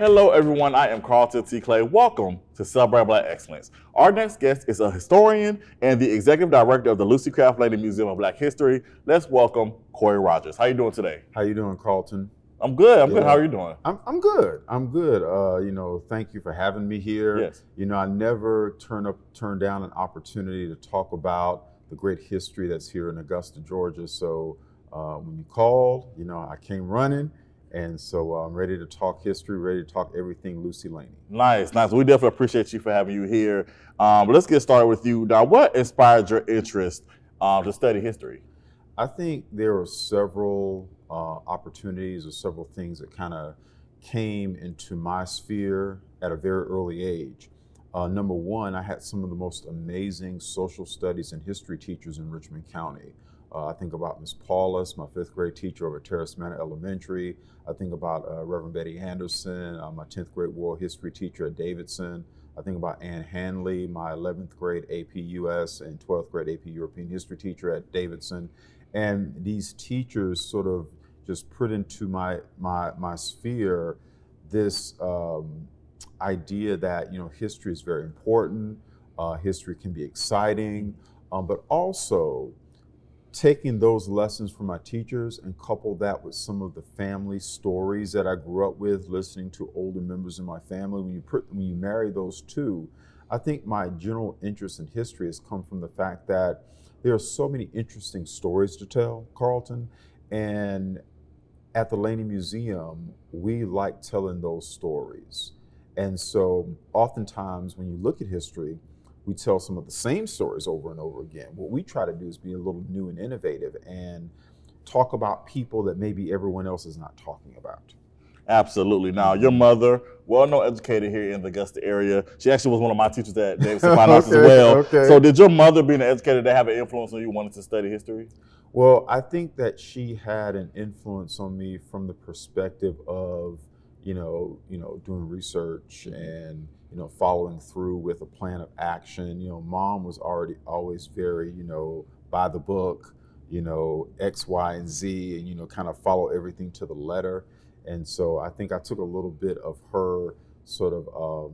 Hello, everyone. I am Carlton T. Clay. Welcome to Celebrate Black Excellence. Our next guest is a historian and the executive director of the Lucy Craft Laney Museum of Black History. Let's welcome Corey Rogers. How you doing today? How you doing, Carlton? I'm good. I'm good. How are you doing? I'm good. I'm good. Thank you for having me here. Yes. I never turn down an opportunity to talk about the great history that's here in Augusta, Georgia. So when you called, I came running. And so I'm ready to talk history, ready to talk everything Lucy Laney. Nice. We definitely appreciate you for having you here. But let's get started with you. Now, what inspired your interest to study history? I think there were several opportunities or several things that kind of came into my sphere at a very early age. Number one, I had some of the most amazing social studies and history teachers in Richmond County. I think about Ms. Paulus, my fifth grade teacher over at Terrace Manor Elementary. I think about Reverend Betty Anderson, my 10th grade world history teacher at Davidson. I think about Ann Hanley, my 11th grade AP US and 12th grade AP European history teacher at Davidson. And these teachers sort of just put into my sphere this idea that, history is very important, history can be exciting, but also taking those lessons from my teachers and couple that with some of the family stories that I grew up with, listening to older members of my family. When you marry those two, I think my general interest in history has come from the fact that there are so many interesting stories to tell, Carlton. And at the Laney Museum, we like telling those stories. And so oftentimes when you look at history, we tell some of the same stories over and over again. What we try to do is be a little new and innovative and talk about people that maybe everyone else is not talking about. Absolutely. Now, your mother, well-known educator here in the Augusta area. She actually was one of my teachers at Davidson Fine Arts as well. Okay. So did your mother, being an educator, have an influence on you wanting to study history? Well, I think that she had an influence on me from the perspective of, doing research and, following through with a plan of action. Mom was always very, by the book, X, Y, and Z, and, kind of follow everything to the letter. And so I think I took a little bit of her sort of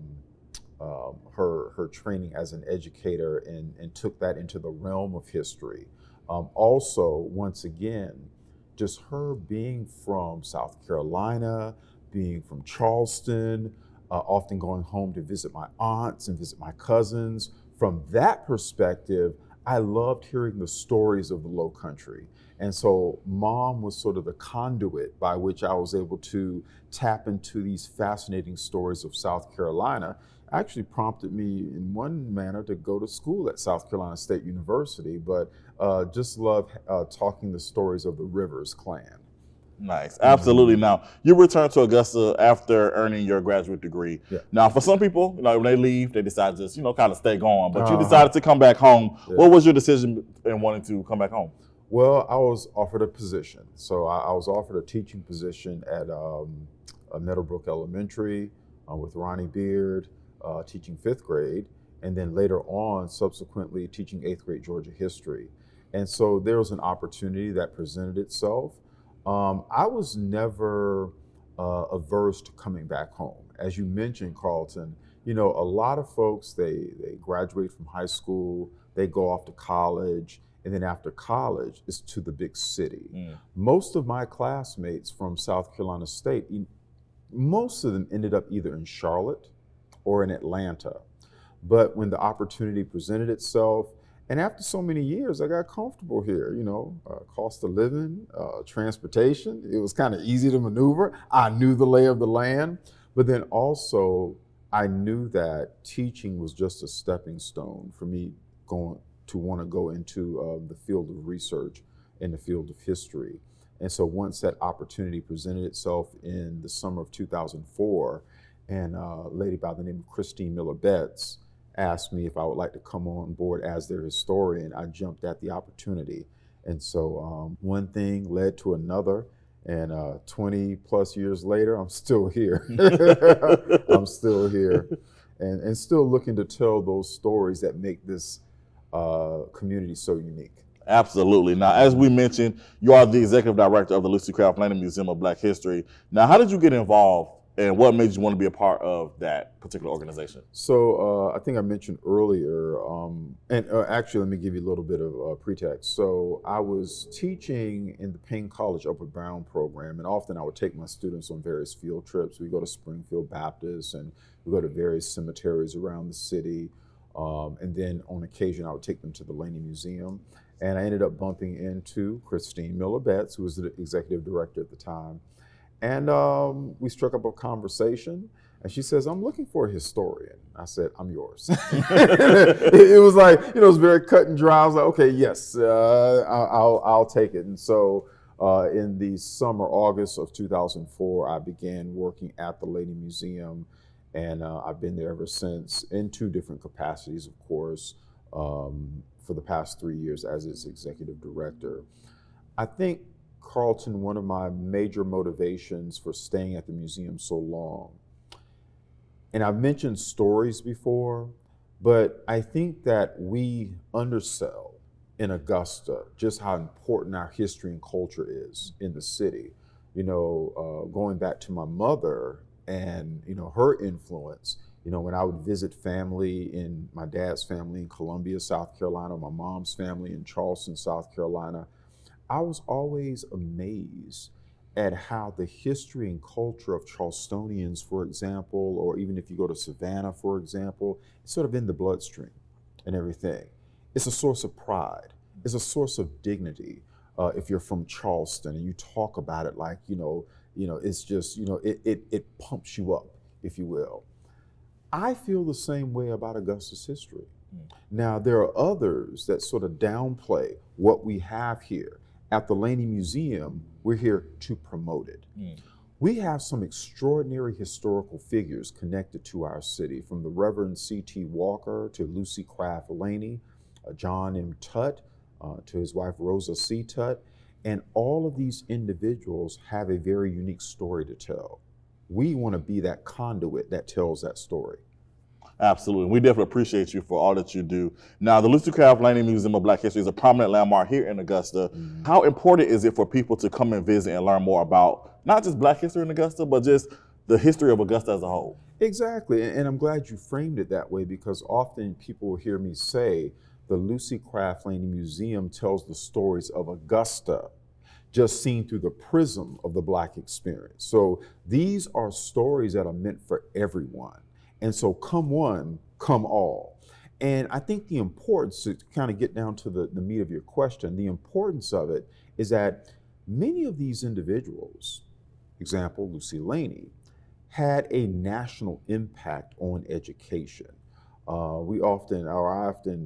her training as an educator and took that into the realm of history. Also, once again, just her being from South Carolina, being from Charleston, often going home to visit my aunts and visit my cousins. From that perspective, I loved hearing the stories of the Low Country. And so Mom was sort of the conduit by which I was able to tap into these fascinating stories of South Carolina. Actually prompted me in one manner to go to school at South Carolina State University, but just love talking the stories of the Rivers clan. Nice. Absolutely. Now, you returned to Augusta after earning your graduate degree. Yeah. Now, for some people, when they leave, they decide to just, kind of stay gone. But you decided to come back home. Yeah. What was your decision in wanting to come back home? Well, I was offered a position. So I was offered a teaching position at Meadowbrook Elementary with Ronnie Beard, teaching 5th grade. And then later on, subsequently, teaching 8th grade Georgia history. And so there was an opportunity that presented itself. I was never averse to coming back home. As you mentioned, Carlton, a lot of folks, they graduate from high school, they go off to college, and then after college, it's to the big city. Most of my classmates from South Carolina State, most of them ended up either in Charlotte or in Atlanta. But when the opportunity presented itself, and after so many years, I got comfortable here, cost of living, transportation. It was kind of easy to maneuver. I knew the lay of the land, but then also I knew that teaching was just a stepping stone for me want to go into the field of research in the field of history. And so once that opportunity presented itself in the summer of 2004, and a lady by the name of Christine Miller-Betts asked me if I would like to come on board as their historian, I jumped at the opportunity. And so one thing led to another, and 20 plus years later, I'm still here. I'm still here and still looking to tell those stories that make this community so unique. Absolutely. Now, as we mentioned, you are the executive director of the Lucy Craft Laney Museum of Black History. Now, how did you get involved And what made you want to be a part of that particular organization? So I think I mentioned earlier, and actually, let me give you a little bit of pretext. So I was teaching in the Payne College Upward Bound program, and often I would take my students on various field trips. We go to Springfield Baptist, and we go to various cemeteries around the city. And then on occasion, I would take them to the Laney Museum. And I ended up bumping into Christine Miller-Betts, who was the executive director at the time. And we struck up a conversation, and she says, "I'm looking for a historian." I said, "I'm yours." It was like, it was very cut and dry. I was like, "Okay, yes, I'll take it." And so in the summer, August of 2004, I began working at the Laney Museum, and I've been there ever since in two different capacities, of course, for the past 3 years as its executive director. I think, Carlton, one of my major motivations for staying at the museum so long, and I've mentioned stories before, but I think that we undersell in Augusta just how important our history and culture is in the city. Going back to my mother and, her influence, when I would visit family in my dad's family in Columbia, South Carolina, my mom's family in Charleston, South Carolina, I was always amazed at how the history and culture of Charlestonians, for example, or even if you go to Savannah, for example, it's sort of in the bloodstream and everything. It's a source of pride. It's a source of dignity. If you're from Charleston and you talk about it like, it's just, it pumps you up, if you will. I feel the same way about Augusta's history. Now, there are others that sort of downplay what we have here. At the Laney Museum, we're here to promote it. We have some extraordinary historical figures connected to our city, from the Reverend C.T. Walker to Lucy Craft Laney, John M. Tutt, to his wife Rosa C. Tutt, and all of these individuals have a very unique story to tell. We want to be that conduit that tells that story. Absolutely. We definitely appreciate you for all that you do. Now, the Lucy Craft Laney Museum of Black History is a prominent landmark here in Augusta. How important is it for people to come and visit and learn more about not just Black history in Augusta, but just the history of Augusta as a whole? Exactly. And I'm glad you framed it that way, because often people will hear me say the Lucy Craft Laney Museum tells the stories of Augusta, just seen through the prism of the Black experience. So these are stories that are meant for everyone. And so come one, come all. And I think the importance, to kind of get down to the meat of your question, the importance of it is that many of these individuals, example, Lucy Laney, had a national impact on education. I often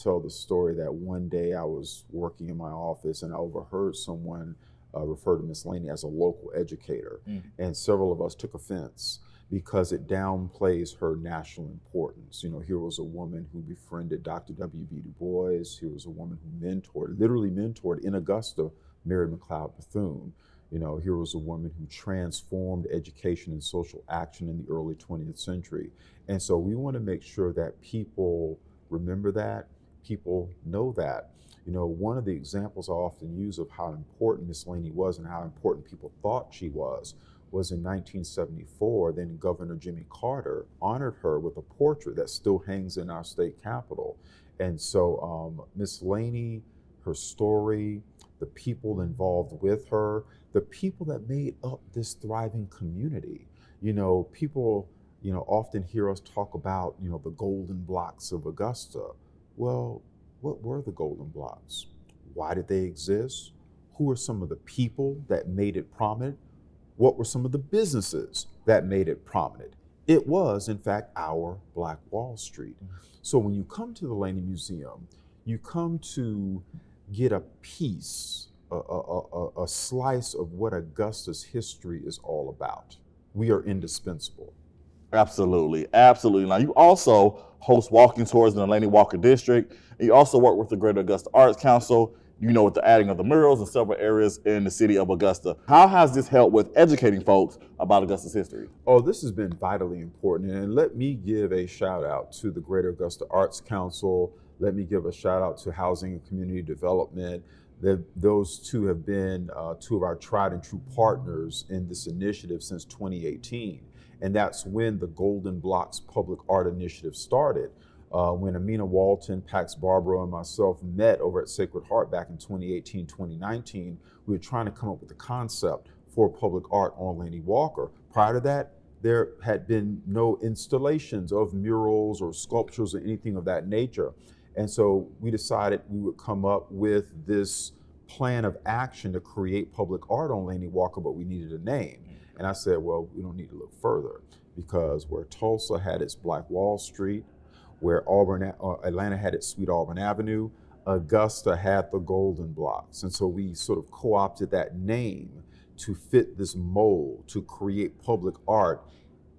tell the story that one day I was working in my office and I overheard someone refer to Miss Laney as a local educator. And several of us took offense because it downplays her national importance. Here was a woman who befriended Dr. W.B. Du Bois. Here was a woman who literally mentored in Augusta, Mary McLeod Bethune. Here was a woman who transformed education and social action in the early 20th century. And so we want to make sure that people remember that, people know that. One of the examples I often use of how important Miss Laney was and how important people thought she was in 1974. Then Governor Jimmy Carter honored her with a portrait that still hangs in our state capitol. And so Miss Laney, her story, the people involved with her, the people that made up this thriving community. People, often hear us talk about, the golden blocks of Augusta. Well, what were the golden blocks? Why did they exist? Who are some of the people that made it prominent? What were some of the businesses that made it prominent? It was, in fact, our Black Wall Street. So when you come to the Laney Museum, you come to get a piece, a slice of what Augusta's history is all about. We are indispensable. Absolutely, absolutely. Now, you also host walking tours in the Laney Walker District. And you also work with the Greater Augusta Arts Council, with the adding of the murals in several areas in the city of Augusta. How has this helped with educating folks about Augusta's history? Oh, this has been vitally important. And let me give a shout out to the Greater Augusta Arts Council. Let me give a shout out to Housing and Community Development. Those two have been two of our tried and true partners in this initiative since 2018. And that's when the Golden Blocks Public Art Initiative started. When Amina Walton, Pax Barbara, and myself met over at Sacred Heart back in 2018, 2019, we were trying to come up with a concept for public art on Laney Walker. Prior to that, there had been no installations of murals or sculptures or anything of that nature. And so we decided we would come up with this plan of action to create public art on Laney Walker, but we needed a name. And I said, well, we don't need to look further, because where Tulsa had its Black Wall Street, where Atlanta had its Sweet Auburn Avenue, Augusta had the Golden Blocks. And so we sort of co-opted that name to fit this mold, to create public art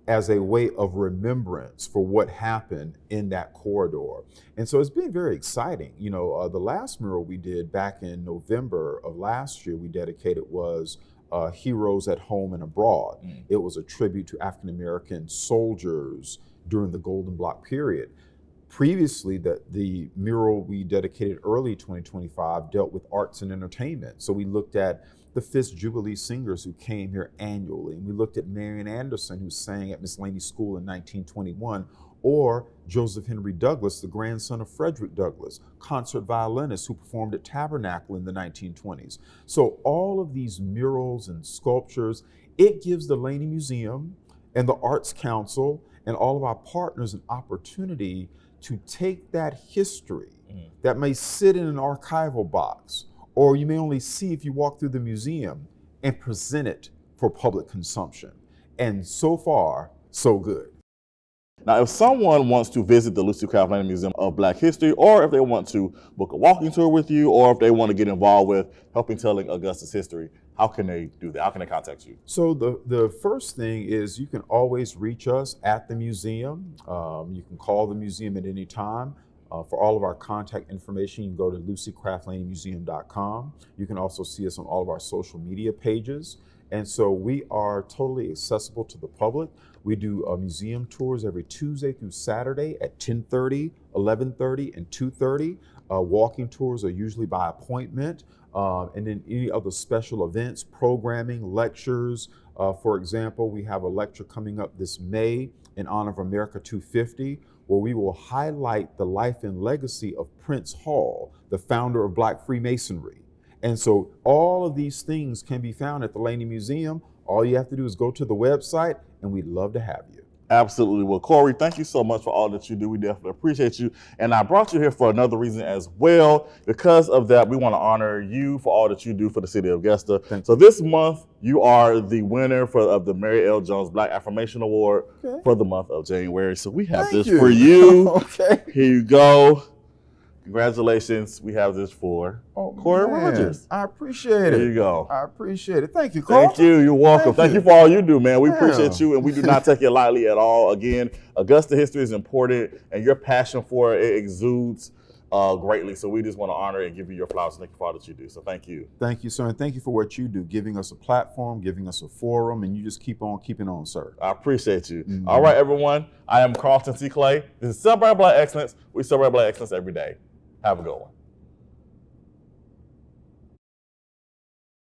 as a way of remembrance for what happened in that corridor. And so it's been very exciting. You know, the last mural we did back in November of last year, we dedicated was Heroes at Home and Abroad. It was a tribute to African-American soldiers during the Golden Block period. Previously, the mural we dedicated early 2025 dealt with arts and entertainment. So we looked at the Fifth Jubilee singers who came here annually. And we looked at Marian Anderson, who sang at Miss Laney School in 1921, or Joseph Henry Douglas, the grandson of Frederick Douglass, concert violinist who performed at Tabernacle in the 1920s. So all of these murals and sculptures, it gives the Laney Museum and the Arts Council and all of our partners an opportunity to take that history that may sit in an archival box, or you may only see if you walk through the museum, and present it for public consumption. And so far, so good. Now, if someone wants to visit the Lucy Craft Laney Museum of Black History, or if they want to book a walking tour with you, or if they want to get involved with helping telling Augusta's history, how can they do that? How can they contact you? So the first thing is you can always reach us at the museum. You can call the museum at any time. For all of our contact information, you can go to lucycraftlaneymuseum.com. You can also see us on all of our social media pages. And so we are totally accessible to the public. We do museum tours every Tuesday through Saturday at 10:30, 11:30, and 2:30. Walking tours are usually by appointment. And then any other special events, programming, lectures. For example, we have a lecture coming up this May in honor of America 250, where we will highlight the life and legacy of Prince Hall, the founder of Black Freemasonry. And so all of these things can be found at the Laney Museum. All you have to do is go to the website, and we'd love to have you. Absolutely. Well, Corey, thank you so much for all that you do. We definitely appreciate you. And I brought you here for another reason as well. Because of that, we want to honor you for all that you do for the city of Augusta. So this month, you are the winner of the Mary L. Jones Black Affirmation Award for the month of January. So we have this for you. Okay. Here you go. Congratulations. We have this for Corey Rogers. I appreciate it. There you go. I appreciate it. Thank you, Carl. Thank you. You're welcome. Thank you for all you do, man. We appreciate you, and we do not take it lightly at all. Again, Augusta history is important, and your passion for it exudes greatly. So we just want to honor and give you your flowers. Thank you for all that you do. So thank you. Thank you, sir. And thank you for what you do, giving us a platform, giving us a forum, and you just keep on keeping on, sir. I appreciate you. All right, everyone. I am Carlton C. Clay. This is Celebrate Black Excellence. We celebrate Black excellence every day. Have a good one.